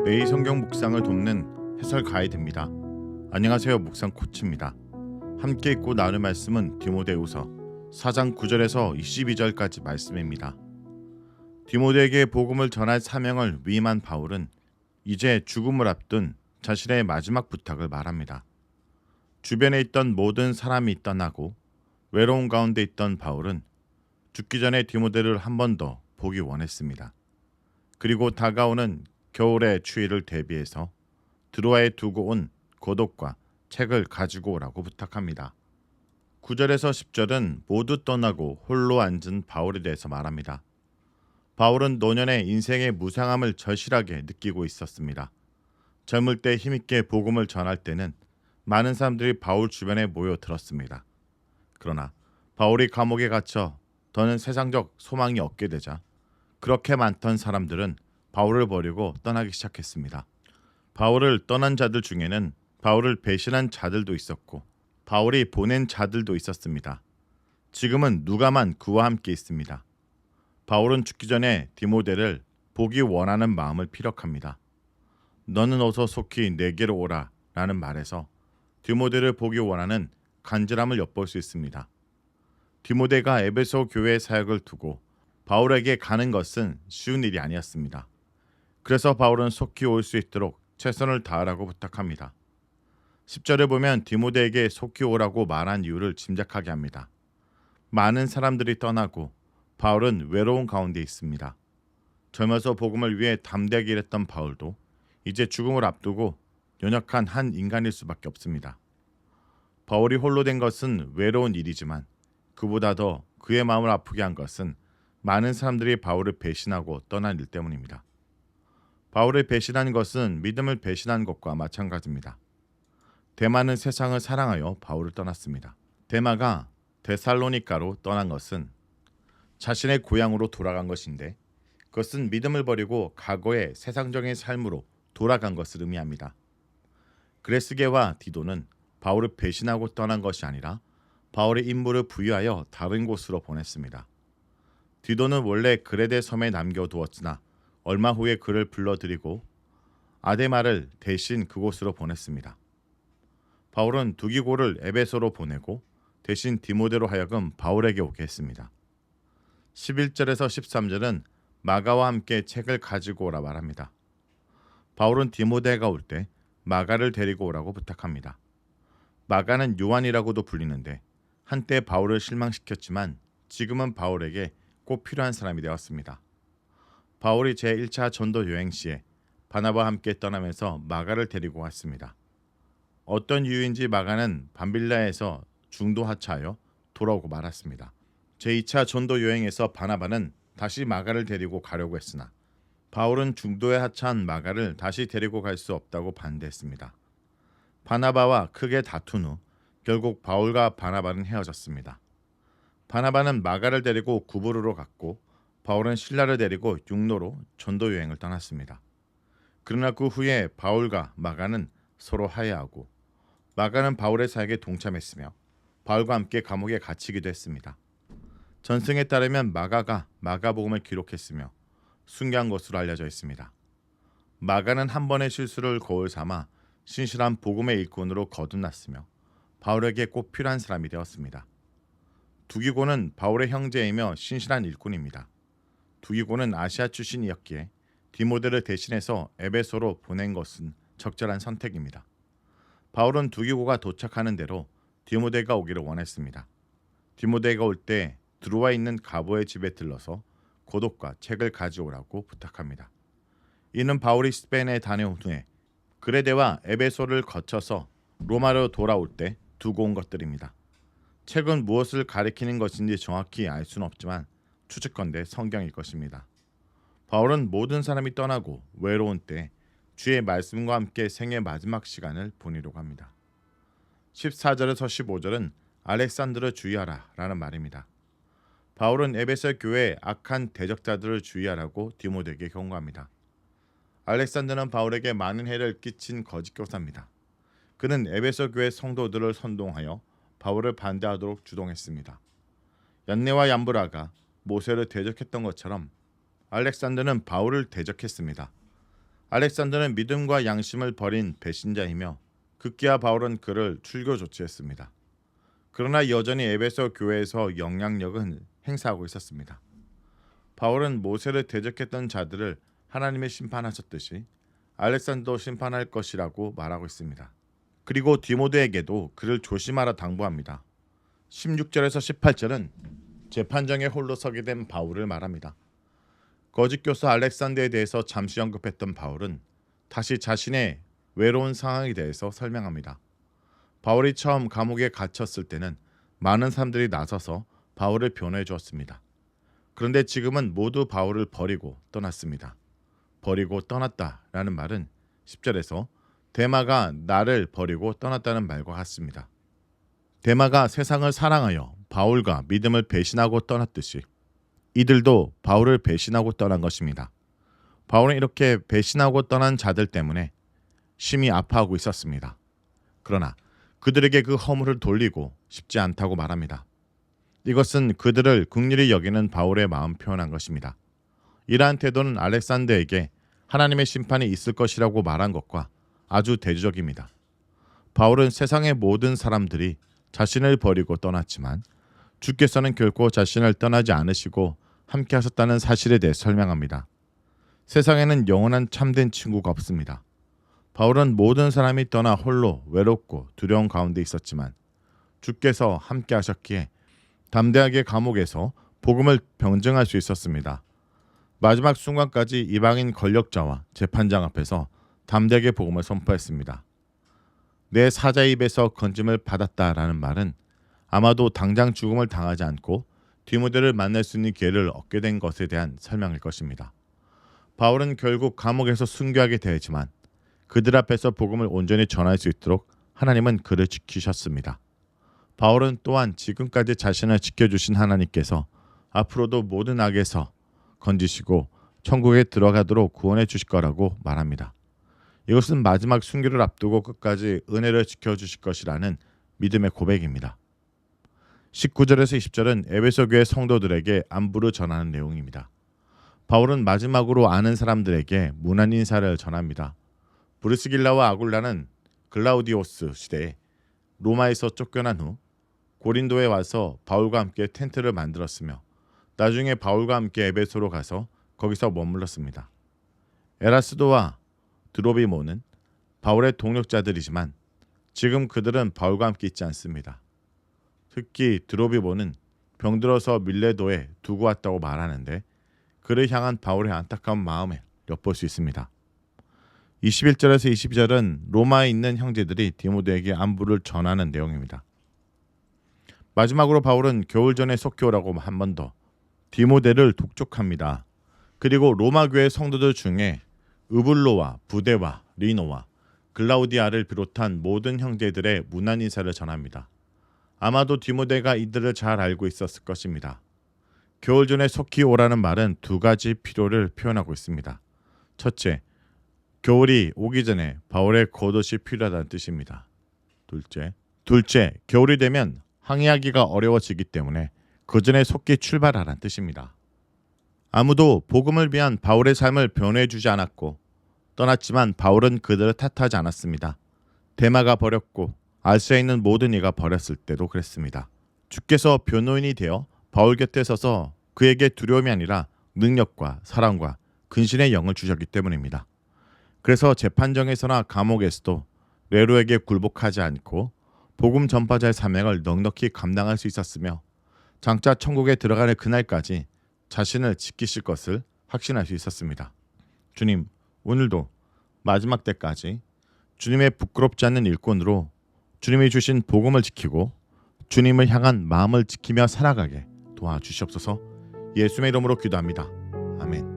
매일 성경 묵상을 돕는 해설 가이드입니다. 안녕하세요. 묵상 코치입니다. 함께 읽고 나눌 말씀은 디모데후서 4장 9절에서 22절까지 말씀입니다. 디모데에게 복음을 전할 사명을 위임한 바울은 이제 죽음을 앞둔 자신의 마지막 부탁을 말합니다. 주변에 있던 모든 사람이 떠나고 외로운 가운데 있던 바울은 죽기 전에 디모데를 한 번 더 보기 원했습니다. 그리고 다가오는 겨울의 추위를 대비해서 드로아에 두고 온 고독과 책을 가지고 오라고 부탁합니다. 9절에서 10절은 모두 떠나고 홀로 앉은 바울에 대해서 말합니다. 바울은 노년의 인생의 무상함을 절실하게 느끼고 있었습니다. 젊을 때 힘있게 복음을 전할 때는 많은 사람들이 바울 주변에 모여들었습니다. 그러나 바울이 감옥에 갇혀 더는 세상적 소망이 없게 되자 그렇게 많던 사람들은 바울을 버리고 떠나기 시작했습니다. 바울을 떠난 자들 중에는 바울을 배신한 자들도 있었고 바울이 보낸 자들도 있었습니다. 지금은 누가만 그와 함께 있습니다. 바울은 죽기 전에 디모데를 보기 원하는 마음을 피력합니다. 너는 어서 속히 내게로 오라 라는 말에서 디모데를 보기 원하는 간절함을 엿볼 수 있습니다. 디모데가 에베소 교회의 사역을 두고 바울에게 가는 것은 쉬운 일이 아니었습니다. 그래서 바울은 속히 올 수 있도록 최선을 다하라고 부탁합니다. 10절에 보면 디모데에게 속히 오라고 말한 이유를 짐작하게 합니다. 많은 사람들이 떠나고 바울은 외로운 가운데 있습니다. 젊어서 복음을 위해 담대하게 일했던 바울도 이제 죽음을 앞두고 연약한 한 인간일 수밖에 없습니다. 바울이 홀로 된 것은 외로운 일이지만 그보다 더 그의 마음을 아프게 한 것은 많은 사람들이 바울을 배신하고 떠난 일 때문입니다. 바울을 배신한 것은 믿음을 배신한 것과 마찬가지입니다. 데마는 세상을 사랑하여 바울을 떠났습니다. 데마가 데살로니가로 떠난 것은 자신의 고향으로 돌아간 것인데 그것은 믿음을 버리고 과거의 세상적인 삶으로 돌아간 것을 의미합니다. 그레스게와 디도는 바울을 배신하고 떠난 것이 아니라 바울의 임무를 부여하여 다른 곳으로 보냈습니다. 디도는 원래 그레데 섬에 남겨두었으나 얼마 후에 그를 불러들이고 아데마를 대신 그곳으로 보냈습니다. 바울은 두기고를 에베소로 보내고 대신 디모데로 하여금 바울에게 오게 했습니다. 11절에서 13절은 마가와 함께 책을 가지고 오라 말합니다. 바울은 디모데가 올 때 마가를 데리고 오라고 부탁합니다. 마가는 요한이라고도 불리는데 한때 바울을 실망시켰지만 지금은 바울에게 꼭 필요한 사람이 되었습니다. 바울이 제1차 전도 여행 시에 바나바와 함께 떠나면서 마가를 데리고 왔습니다. 어떤 이유인지 마가는 밤빌라에서 중도 하차하여 돌아오고 말았습니다. 제2차 전도 여행에서 바나바는 다시 마가를 데리고 가려고 했으나 바울은 중도에 하차한 마가를 다시 데리고 갈 수 없다고 반대했습니다. 바나바와 크게 다툰 후 결국 바울과 바나바는 헤어졌습니다. 바나바는 마가를 데리고 구브로로 갔고 바울은 실라를 데리고 육로로 전도 여행을 떠났습니다. 그러나 그 후에 바울과 마가는 서로 화해하고 마가는 바울의 사역에 동참했으며 바울과 함께 감옥에 갇히기도 했습니다. 전승에 따르면 마가가 마가복음을 기록했으며 순교한 것으로 알려져 있습니다. 마가는 한 번의 실수를 거울 삼아 신실한 복음의 일꾼으로 거듭났으며 바울에게 꼭 필요한 사람이 되었습니다. 두기고는 바울의 형제이며 신실한 일꾼입니다. 두기고는 아시아 출신이었기에 디모데를 대신해서 에베소로 보낸 것은 적절한 선택입니다. 바울은 두기고가 도착하는 대로 디모데가 오기를 원했습니다. 디모데가 올 때 드로아 있는 가보의 집에 들러서 고독과 책을 가져오라고 부탁합니다. 이는 바울이 스페인에 다녀온 후에 그레데와 에베소를 거쳐서 로마로 돌아올 때 두고 온 것들입니다. 책은 무엇을 가리키는 것인지 정확히 알 수는 없지만 추측컨대 성경일 것입니다. 바울은 모든 사람이 떠나고 외로운 때 주의 말씀과 함께 생의 마지막 시간을 보내려고 합니다. 14절에서 15절은 알렉산드를 주의하라 라는 말입니다. 바울은 에베소 교회의 악한 대적자들을 주의하라고 디모데에게 경고합니다. 알렉산드는 바울에게 많은 해를 끼친 거짓 교사입니다. 그는 에베소 교회 성도들을 선동하여 바울을 반대하도록 주동했습니다. 얀네와 얀브라가 모세를 대적했던 것처럼 알렉산더는 바울을 대적했습니다. 알렉산더는 믿음과 양심을 버린 배신자이며 급기야 바울은 그를 출교 조치했습니다. 그러나 여전히 에베소 교회에서 영향력은 행사하고 있었습니다. 바울은 모세를 대적했던 자들을 하나님의 심판하셨듯이 알렉산더 심판할 것이라고 말하고 있습니다. 그리고 디모데에게도 그를 조심하라 당부합니다. 16절에서 18절은 재판정에 홀로 서게 된 바울을 말합니다. 거짓 교사 알렉산더에 대해서 잠시 언급했던 바울은 다시 자신의 외로운 상황에 대해서 설명합니다. 바울이 처음 감옥에 갇혔을 때는 많은 사람들이 나서서 바울을 변호해 주었습니다. 그런데 지금은 모두 바울을 버리고 떠났습니다. 버리고 떠났다라는 말은 10절에서 데마가 나를 버리고 떠났다는 말과 같습니다. 데마가 세상을 사랑하여 바울과 믿음을 배신하고 떠났듯이 이들도 바울을 배신하고 떠난 것입니다. 바울은 이렇게 배신하고 떠난 자들 때문에 심히 아파하고 있었습니다. 그러나 그들에게 그 허물을 돌리고 싶지 않다고 말합니다. 이것은 그들을 긍휼히 여기는 바울의 마음 표현한 것입니다. 이러한 태도는 알렉산더에게 하나님의 심판이 있을 것이라고 말한 것과 아주 대조적입니다. 바울은 세상의 모든 사람들이 자신을 버리고 떠났지만 주께서는 결코 자신을 떠나지 않으시고 함께 하셨다는 사실에 대해 설명합니다. 세상에는 영원한 참된 친구가 없습니다. 바울은 모든 사람이 떠나 홀로 외롭고 두려운 가운데 있었지만 주께서 함께 하셨기에 담대하게 감옥에서 복음을 변증할 수 있었습니다. 마지막 순간까지 이방인 권력자와 재판장 앞에서 담대하게 복음을 선포했습니다. 내 사자의 입에서 건짐을 받았다라는 말은 아마도 당장 죽음을 당하지 않고 디모데를 만날 수 있는 기회를 얻게 된 것에 대한 설명일 것입니다. 바울은 결국 감옥에서 순교하게 되지만 그들 앞에서 복음을 온전히 전할 수 있도록 하나님은 그를 지키셨습니다. 바울은 또한 지금까지 자신을 지켜주신 하나님께서 앞으로도 모든 악에서 건지시고 천국에 들어가도록 구원해 주실 거라고 말합니다. 이것은 마지막 순교를 앞두고 끝까지 은혜를 지켜주실 것이라는 믿음의 고백입니다. 19절에서 20절은 에베소 교회 성도들에게 안부를 전하는 내용입니다. 바울은 마지막으로 아는 사람들에게 문안 인사를 전합니다. 브리스길라와 아굴라는 글라우디오스 시대에 로마에서 쫓겨난 후 고린도에 와서 바울과 함께 텐트를 만들었으며 나중에 바울과 함께 에베소로 가서 거기서 머물렀습니다. 에라스도와 드로비모는 바울의 동력자들이지만 지금 그들은 바울과 함께 있지 않습니다. 특히 드로비모는 병들어서 밀레도에 두고 왔다고 말하는데 그를 향한 바울의 안타까운 마음을 엿볼 수 있습니다. 21절에서 22절은 로마에 있는 형제들이 디모데에게 안부를 전하는 내용입니다. 마지막으로 바울은 겨울 전에 속히 오라고 한 번 더 디모데를 독촉합니다. 그리고 로마 교회 성도들 중에 으블로와 부데와 리노와 글라우디아를 비롯한 모든 형제들의 문안 인사를 전합니다. 아마도 디모데가 이들을 잘 알고 있었을 것입니다. 겨울 전에 속히 오라는 말은 두 가지 필요를 표현하고 있습니다. 첫째, 겨울이 오기 전에 바울의 겉옷이 필요하다는 뜻입니다. 둘째, 겨울이 되면 항해하기가 어려워지기 때문에 그 전에 속히 출발하라는 뜻입니다. 아무도 복음을 위한 바울의 삶을 변호해 주지 않았고 떠났지만 바울은 그들을 탓하지 않았습니다. 데마가 버렸고 아시아에 있는 모든 이가 버렸을 때도 그랬습니다. 주께서 변호인이 되어 바울 곁에 서서 그에게 두려움이 아니라 능력과 사랑과 근신의 영을 주셨기 때문입니다. 그래서 재판정에서나 감옥에서도 네로에게 굴복하지 않고 복음 전파자의 사명을 넉넉히 감당할 수 있었으며 장차 천국에 들어가는 그날까지 자신을 지키실 것을 확신할 수 있었습니다. 주님, 오늘도 마지막 때까지 주님의 부끄럽지 않는 일꾼으로 주님이 주신 복음을 지키고 주님을 향한 마음을 지키며 살아가게 도와주시옵소서. 예수의 이름으로 기도합니다. 아멘.